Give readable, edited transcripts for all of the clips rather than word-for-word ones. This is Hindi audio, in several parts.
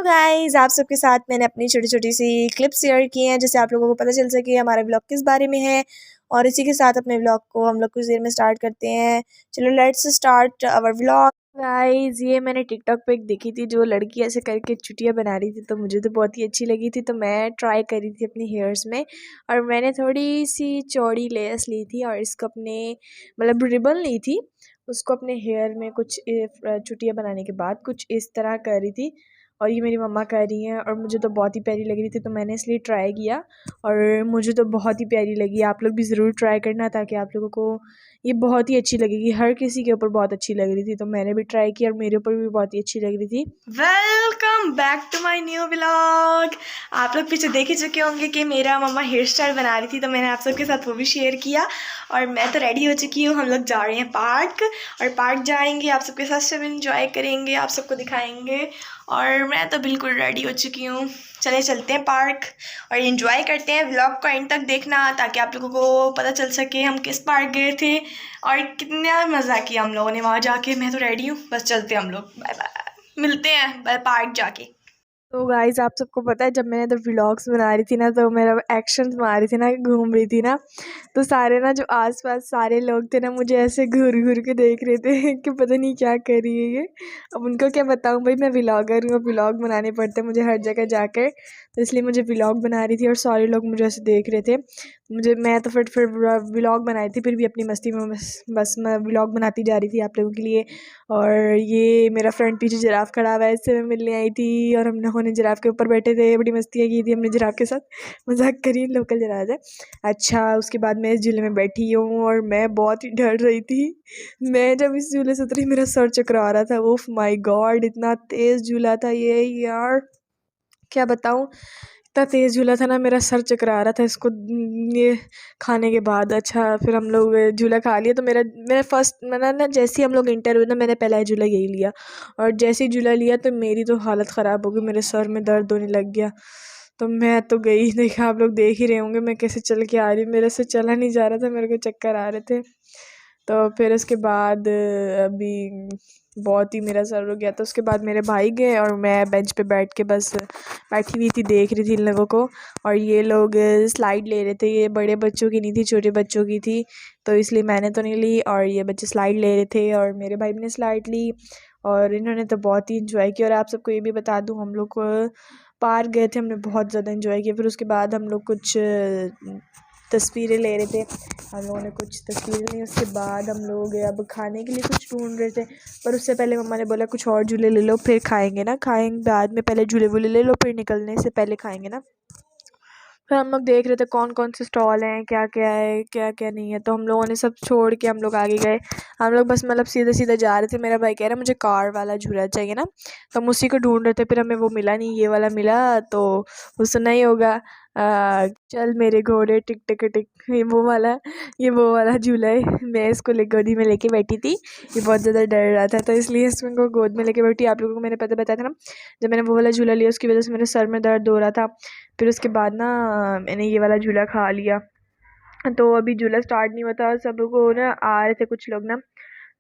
तो गाइज़ आप सबके साथ मैंने अपनी छोटी-छोटी सी क्लिप शेयर की हैं, जिससे आप लोगों को पता चल सके हमारा व्लॉग किस बारे में है। और इसी के साथ अपने व्लॉग को हम लोग कुछ देर में स्टार्ट करते हैं। चलो let's start our vlog. Guys ये मैंने टिकटॉक पे एक देखी थी, जो लड़की ऐसे करके चुटिया बना रही थी, तो मुझे तो बहुत ही अच्छी लगी थी, तो मैं ट्राई करी थी अपनी हेयर्स में। और मैंने थोड़ी सी चौड़ी लेस ली थी और इसको अपने मतलब रिबन ली थी, उसको अपने हेयर में कुछ चुटिया बनाने के बाद कुछ इस तरह कर रही थी। और ये मेरी मम्मा कर रही हैं और मुझे तो बहुत ही प्यारी लग रही थी, तो मैंने इसलिए ट्राई किया और मुझे तो बहुत ही प्यारी लगी। आप लोग भी ज़रूर ट्राई करना, ताकि आप लोगों को ये बहुत ही अच्छी लगेगी। हर किसी के ऊपर बहुत अच्छी लग रही थी, तो मैंने भी ट्राई किया और मेरे ऊपर भी बहुत ही अच्छी लग रही थी। Welcome back to my new vlog. आप लोग पीछे देख ही चुके होंगे कि मेरा मम्मा हेयर स्टाइल बना रही थी, तो मैंने आप सबके साथ वो भी शेयर किया। और मैं तो रेडी हो चुकी हूँ, हम लोग जा रहे हैं पार्क, और पार्क जाएंगे, आप सबके साथ सब इंजॉय करेंगे, आप सबको दिखाएंगे। और मैं तो बिल्कुल रेडी हो चुकी हूँ। चले चलते हैं पार्क और एंजॉय करते हैं। व्लॉग को एंड तक देखना, ताकि आप लोगों को पता चल सके हम किस पार्क गए थे और कितना मज़ा किया हम लोगों ने वहाँ जाके। मैं तो रेडी हूँ, बस चलते हैं हम लोग। बाय बाय, मिलते हैं पार्क जाके। तो गाइज़ आप सबको पता है, जब मैंने तो व्लॉग्स बना रही थी ना, तो मेरा एक्शन मार रही थी ना, घूम रही थी ना, तो सारे ना जो आसपास सारे लोग थे ना, मुझे ऐसे घूर घूर के देख रहे थे कि पता नहीं क्या कर रही है ये। अब उनको क्या बताऊँ भाई, मैं व्लॉगर हूँ, व्लॉग बनाने पड़ते हैं मुझे हर जगह जाकर, तो इसलिए मुझे व्लॉग बना रही थी और सारे लोग मुझे ऐसे देख रहे थे। मैं तो फिर व्लॉग बनाई थी, फिर भी अपनी मस्ती में बस मैं व्लॉग बनाती जा रही थी आप लोगों के लिए। और ये मेरा फ्रेंड पीछे जिराफ खड़ा हुआ है, इससे मैं मिलने आई थी और हम लोगों ने जिराफ के ऊपर बैठे थे, बड़ी मस्तियाँ की थी हमने जिराफ के साथ, मजाक करी। लोकल जिराफ है। अच्छा, उसके बाद मैं इस झूले में बैठी हूँ और मैं बहुत ही डर रही थी। मैं जब इस झूले से उतरी, मेरा सर चकरा रहा था। ओफ माय गॉड, इतना तेज़ झूला था ये यार, क्या बताऊँ। इतना तेज़ झूला था ना, मेरा सर चकरा रहा था इसको ये खाने के बाद। अच्छा, फिर हम लोग झूला खा लिया, तो मेरा फर्स्ट मैंने ना, जैसे ही हम लोग इंटर हुए ना, मैंने पहला ही झूला यही लिया। और जैसे ही झूला लिया तो मेरी तो हालत ख़राब हो गई, मेरे सर में दर्द होने लग गया। तो मैं तो गई, देखा आप लोग देख ही रहे होंगे मैं कैसे चल के आ रही हूँ, मेरे से चला नहीं जा रहा था, मेरे को चक्कर आ रहे थे। तो फिर उसके बाद अभी बहुत ही मेरा सर हो गया, तो उसके बाद मेरे भाई गए और मैं बेंच पे बैठ के बस बैठी हुई थी, देख रही थी इन लोगों को। और ये लोग स्लाइड ले रहे थे, ये बड़े बच्चों की नहीं थी, छोटे बच्चों की थी, तो इसलिए मैंने तो नहीं ली, और ये बच्चे स्लाइड ले रहे थे और मेरे भाई ने स्लाइड ली और इन्होंने तो बहुत ही इंजॉय किया। और आप सबको ये भी बता दूँ, हम लोग पार्क गए थे, हमने बहुत ज़्यादा इंजॉय किया। फिर उसके बाद हम लोग कुछ तस्वीरें ले रहे थे, हम लोगों ने कुछ तस्वीरें ली। उसके बाद हम लोग अब खाने के लिए कुछ ढूंढ रहे थे, पर उससे पहले मम्मा ने बोला कुछ और झूले ले लो, फिर खाएंगे ना, खाएंगे बाद में, पहले झूले वूले ले लो, फिर निकलने से पहले खाएंगे ना। फिर हम लोग देख रहे थे कौन कौन से स्टॉल हैं, क्या क्या है क्या क्या नहीं है, तो हम लोगों ने सब छोड़ के हम लोग आगे गए। हम लोग बस मतलब सीधे सीधे जा रहे थे। मेरा भाई कह रहा मुझे कार वाला झूला चाहिए ना, तो हम उसी को ढूंढ रहे थे, फिर हमें वो मिला नहीं, ये वाला मिला, तो उससे नहीं होगा। चल मेरे घोड़े टिक टिक टिक, ये वो वाला झूला है। मैं इसको गोदी में लेके बैठी थी, ये बहुत ज़्यादा डर रहा था, तो इसलिए इसको गोद में लेके बैठी। आप लोगों को मैंने पता बताया था ना, जब मैंने वो वाला झूला लिया उसकी वजह से मेरे सर में दर्द हो रहा था। फिर उसके बाद ना मैंने ये वाला झूला खा लिया, तो अभी झूला स्टार्ट नहीं हुआ था, सब को ना आ रहे थे कुछ लोग ना,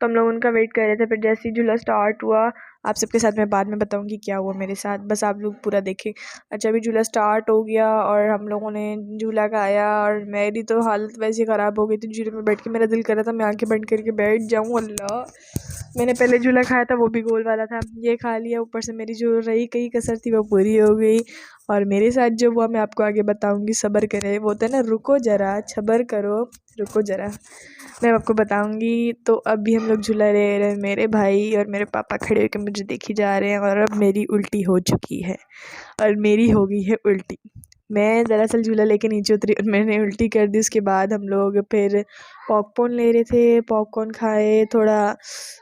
तो हम लोग उनका वेट कर रहे थे। फिर जैसे ही झूला स्टार्ट हुआ, आप सबके साथ मैं बाद में बताऊंगी क्या हुआ मेरे साथ, बस आप लोग पूरा देखें। अच्छा, अभी झूला स्टार्ट हो गया और हम लोगों ने झूला खाया, और मेरी तो हालत वैसे ख़राब हो गई थी झूले में बैठ के, मेरा दिल कर रहा था मैं आंखें बंद करके बैठ जाऊँ। अल्लाह, मैंने पहले झूला खाया था, वो भी गोल वाला था, ये खा लिया, ऊपर से मेरी जो रही कई कसर थी वो पूरी हो गई। और मेरे साथ जो हुआ मैं आपको आगे बताऊंगी, सब्र करें, वो होता है ना, रुको ज़रा, सब्र करो, रुको ज़रा, मैं आपको बताऊंगी। तो अभी हम लोग झूला ले रहे हैं, मेरे भाई और मेरे पापा खड़े होकर मुझे देखी जा रहे हैं, और अब मेरी उल्टी हो चुकी है, और मेरी हो गई है उल्टी। मैं दरअसल झूला लेके नीचे उतरी और मैंने उल्टी कर दी। उसके बाद हम लोग फिर पॉपकॉर्न ले रहे थे, पॉपकॉर्न खाए, थोड़ा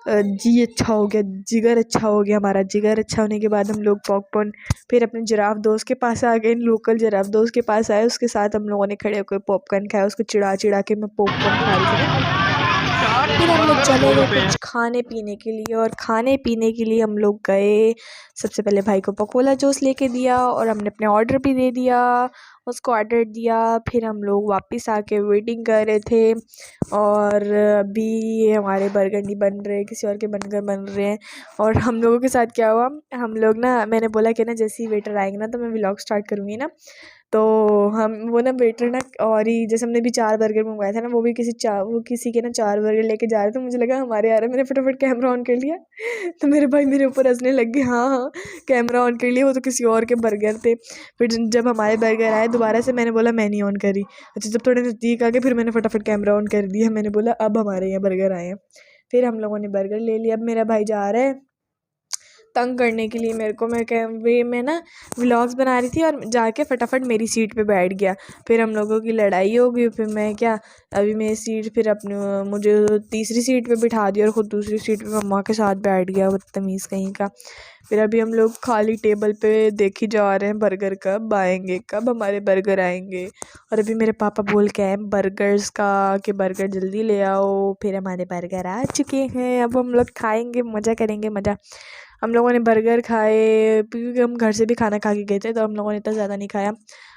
जी अच्छा हो गया, जिगर अच्छा हो गया हमारा। जिगर अच्छा होने के बाद हम लोग पॉपकॉर्न फिर अपने जिराफ दोस्त के पास आ गए, लोकल जिराफ दोस्त के पास आए, उसके साथ हम लोगों ने खड़े होकर पॉपकॉर्न खाया, उसको चिढ़ा चिढ़ा के मैं पॉपकॉर्न खा रही थी ना। फिर हम लोग चले गए कुछ खाने पीने के लिए, और खाने पीने के लिए हम लोग गए। सबसे पहले भाई को पकोला जूस लेके दिया और हमने अपने ऑर्डर भी दे दिया, उसको ऑर्डर दिया। फिर हम लोग वापस आके वेटिंग कर रहे थे, और अभी हमारे बर्गर नहीं बन रहे, किसी और के बर्गर बन रहे हैं। और हम लोगों के साथ क्या हुआ, हम लोग ना, मैंने बोला कि ना जैसे ही वेटर आएंगे ना तो मैं व्लॉग स्टार्ट करूँगी ना, तो हम वो ना वेटर ना, और ही जैसे हमने भी 4 बर्गर मंगवाया था ना, वो भी वो किसी के ना 4 बर्गर लेके जा रहे थे, मुझे लगा हमारे आ रहे हैं। मैंने फटाफट कैमरा ऑन कर लिया तो मेरे भाई मेरे ऊपर हंसने लग गए। हाँ हाँ, कैमरा ऑन कर लिया, वो तो किसी और के बर्गर थे। फिर जब हमारे बर्गर आए दोबारा से, मैंने बोला मैं नहीं ऑन करी। अच्छा, जब थोड़े नज़दीक आ गए फिर मैंने फटाफट कैमरा ऑन कर दिया। मैंने बोला अब हमारे यहाँ बर्गर आए हैं। फिर हम लोगों ने बर्गर ले लिया। अब मेरा भाई जा रहा है तंग करने के लिए मेरे को। मैं ना व्लॉग्स बना रही थी और जाके फटाफट मेरी सीट पे बैठ गया। फिर हम लोगों की लड़ाई हो गई। फिर मैं क्या, अभी मेरी सीट, फिर अपने मुझे तीसरी सीट पे बिठा दिया और ख़ुद दूसरी सीट पे मम्मा के साथ बैठ गया, बदतमीज़ कहीं का। फिर अभी हम लोग खाली टेबल पे देखी जा रहे हैं बर्गर कब आएंगे, कब हमारे बर्गर आएंगे। और अभी मेरे पापा बोल के आए बर्गर्स का कि बर्गर जल्दी ले आओ। फिर हमारे बर्गर आ चुके हैं, अब हम लोग खाएंगे, मज़ा करेंगे, मज़ा। हम लोगों ने बर्गर खाए क्योंकि हम घर से भी खाना खा के गए थे, तो हम लोगों ने इतना ज़्यादा नहीं खाया।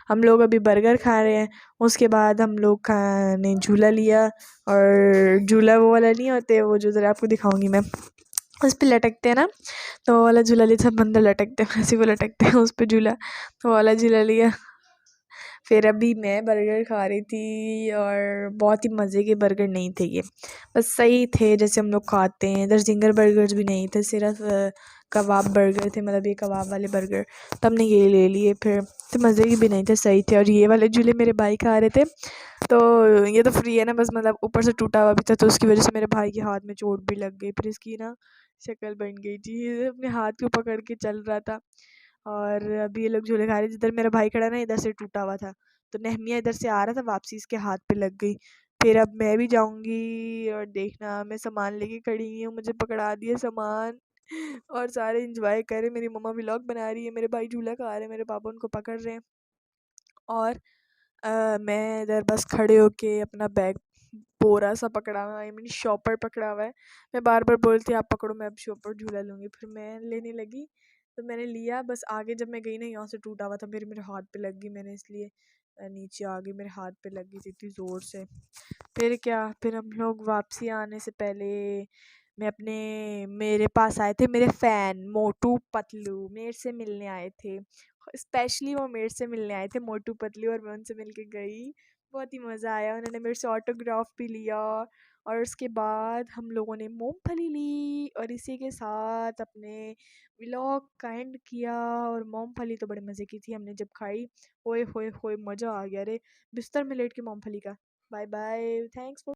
हम लोग अभी बर्गर खा रहे हैं। उसके बाद हम लोग खाने झूला लिया, और झूला वो वाला नहीं होते, वो जो ज़रा आपको दिखाऊंगी मैं, उस पर लटकते हैं ना, तो वो वाला झूला लिया। सब बंदर लटकते हैं वैसे, वो लटकते हैं उस पर झूला, तो वो वाला झूला लिया। फिर अभी मैं बर्गर खा रही थी, और बहुत ही मज़े के बर्गर नहीं थे ये, बस सही थे जैसे हम लोग खाते हैं। इधर जिंगर बर्गर्स भी नहीं थे, सिर्फ कबाब बर्गर थे, मतलब ये कबाब वाले बर्गर, तो हमने ये ले लिए। फिर तो मज़े के भी नहीं थे, सही थे। और ये वाले झूले मेरे भाई खा रहे थे, तो ये तो फ्री है ना, बस मतलब ऊपर से टूटा हुआ भी था, तो उसकी वजह से मेरे भाई के हाथ में चोट भी लग गई। फिर इसकी ना शक्ल बन गई थी, ये अपने हाथ को पकड़ के चल रहा था। और अभी ये लोग झूले खा रहे, जिधर मेरा भाई खड़ा ना, इधर से टूटा हुआ था, तो नेहमिया इधर से आ रहा था वापसी, इसके हाथ पे लग गई। फिर अब मैं भी जाऊंगी, और देखना मैं सामान लेके खड़ी हुई हूँ, मुझे पकड़ा दिए सामान। और सारे इंजॉय कर रहे, मेरी मम्मा व्लॉग बना रही है, मेरे भाई झूला खा रहे हैं, मेरे पापा उनको पकड़ रहे हैं। और मैं इधर बस खड़े होके अपना बैग बोरा सा पकड़ा हुआ है, आई मीन शॉपर पकड़ा हुआ है। मैं बार बार बोलती आप पकड़ो, मैं अब शॉपर झूला लूँगी। फिर मैं लेने लगी, तो मैंने लिया, बस आगे जब मैं गई ना, यहाँ से टूटा हुआ था, मेरे मेरे हाथ पे लग गई, मैंने इसलिए नीचे आ गई, मेरे हाथ पे लग गई थी इतनी ज़ोर से। फिर क्या, फिर हम लोग वापसी आने से पहले, मैं अपने मेरे पास आए थे मेरे फ़ैन मोटू पतलू, मेरे से मिलने आए थे। स्पेशली वो मेरे से मिलने आए थे, मोटू पतलू, और मैं उनसे मिल के गई। बहुत ही मज़ा आया, उन्होंने मेरे से ऑटोग्राफ भी लिया। और उसके बाद हम लोगों ने मूँगफली ली, और इसी के साथ अपने व्लॉग का एंड किया। और मूँगफली तो बड़े मज़े की थी, हमने जब खाई, ओए होए होए मज़ा आ गया रे, बिस्तर में लेट के मूँगफली का। Bye bye, thanks for